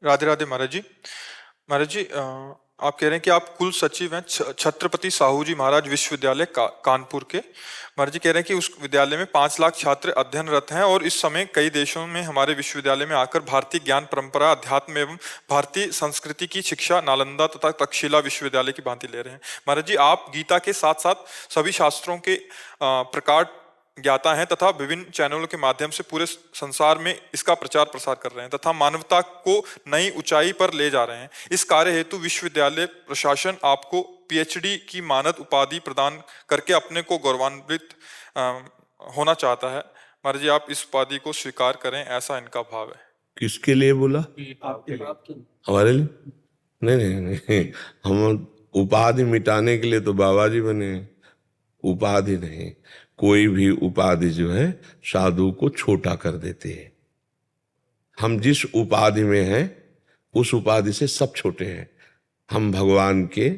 राधे राधे महाराज जी। महाराज जी, आप कह रहे हैं कि आप कुल सचिव हैं छत्रपति साहू जी महाराज विश्वविद्यालय कानपुर के। महाराज जी कह रहे हैं कि उस विद्यालय में 5 लाख छात्र अध्ययनरत हैं और इस समय कई देशों में हमारे विश्वविद्यालय में आकर भारतीय ज्ञान परंपरा, अध्यात्म एवं भारतीय संस्कृति की शिक्षा नालंदा तथा तक्षशिला विश्वविद्यालय की भांति ले रहे हैं। महाराज जी, आप गीता के साथ साथ सभी शास्त्रों के प्रकार ज्ञाता हैं तथा विभिन्न चैनलों के माध्यम से पूरे संसार में इसका प्रचार प्रसार कर रहे हैं तथा मानवता को नई ऊंचाई पर ले जा रहे हैं। इस कार्य हेतु विश्वविद्यालय प्रशासन आपको पीएचडी की मानद उपाधि प्रदान करके अपने को गौरवान्वित होना चाहता है। महाराज जी, आप इस उपाधि को स्वीकार करें, ऐसा इनका भाव है। किसके लिए बोला? हमारे लिए? नहीं नहीं नहीं, हम उपाधि मिटाने के लिए तो बाबा जी बने, उपाधि नहीं। कोई भी उपाधि जो है साधु को छोटा कर देती है। हम जिस उपाधि में हैं उस उपाधि से सब छोटे हैं। हम भगवान के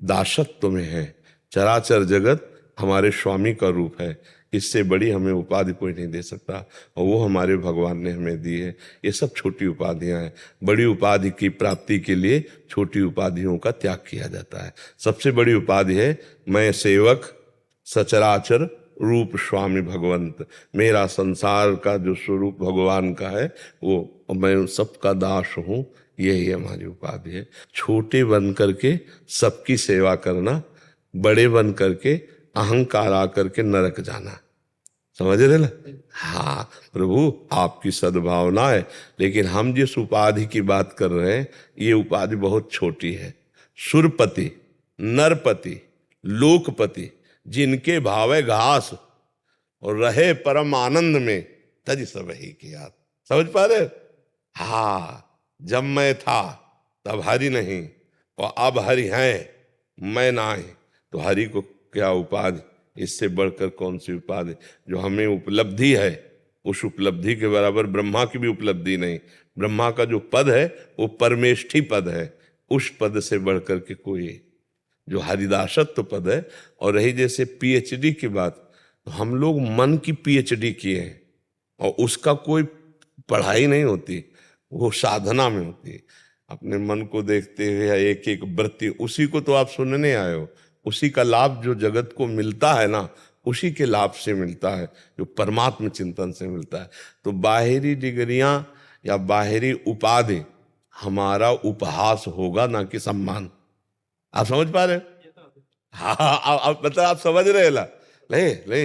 दासत्व में हैं। चराचर जगत हमारे स्वामी का रूप है। इससे बड़ी हमें उपाधि कोई नहीं दे सकता और वो हमारे भगवान ने हमें दी है। ये सब छोटी उपाधियां हैं। बड़ी उपाधि की प्राप्ति के लिए छोटी उपाधियों का त्याग किया जाता है। सबसे बड़ी उपाधि है मैं सेवक सचराचर रूप स्वामी भगवंत। मेरा संसार का जो स्वरूप भगवान का है वो मैं सबका दास हूँ, यही हमारी उपाधि है। छोटे बन करके सबकी सेवा करना, बड़े बन करके अहंकार आकर के नरक जाना। समझ रहे ना? हाँ प्रभु, आपकी सद्भावना है, लेकिन हम जिस उपाधि की बात कर रहे हैं ये उपाधि बहुत छोटी है। सुरपति, नरपति, लोकपति, जिनके भावे घास और रहे परम आनंद में तज सब ही की याद। समझ पा रहे? हाँ, जब मैं था तब हरि नहीं और अब हरि हैं, मैं नहीं, तो हरि को क्या उपाधि? इससे बढ़कर कौन सी उपाधि? जो हमें उपलब्धि है उस उपलब्धि के बराबर ब्रह्मा की भी उपलब्धि नहीं। ब्रह्मा का जो पद है वो परमेष्ठी पद है, उस पद से बढ़कर के कोई जो हरिदासत्व पद है। और रही जैसे पीएचडी की बात, तो हम लोग मन की पीएचडी किए हैं और उसका कोई पढ़ाई नहीं होती, वो साधना में होती है। अपने मन को देखते हुए एक एक वृत्ति, उसी को तो आप सुनने आए हो। उसी का लाभ जो जगत को मिलता है ना, उसी के लाभ से मिलता है, जो परमात्म चिंतन से मिलता है। तो बाहरी डिग्रियां या बाहरी उपाधि हमारा उपहास होगा, ना कि सम्मान। आप समझ पा रहे? हाँ, मतलब आप समझ रहे ला? ले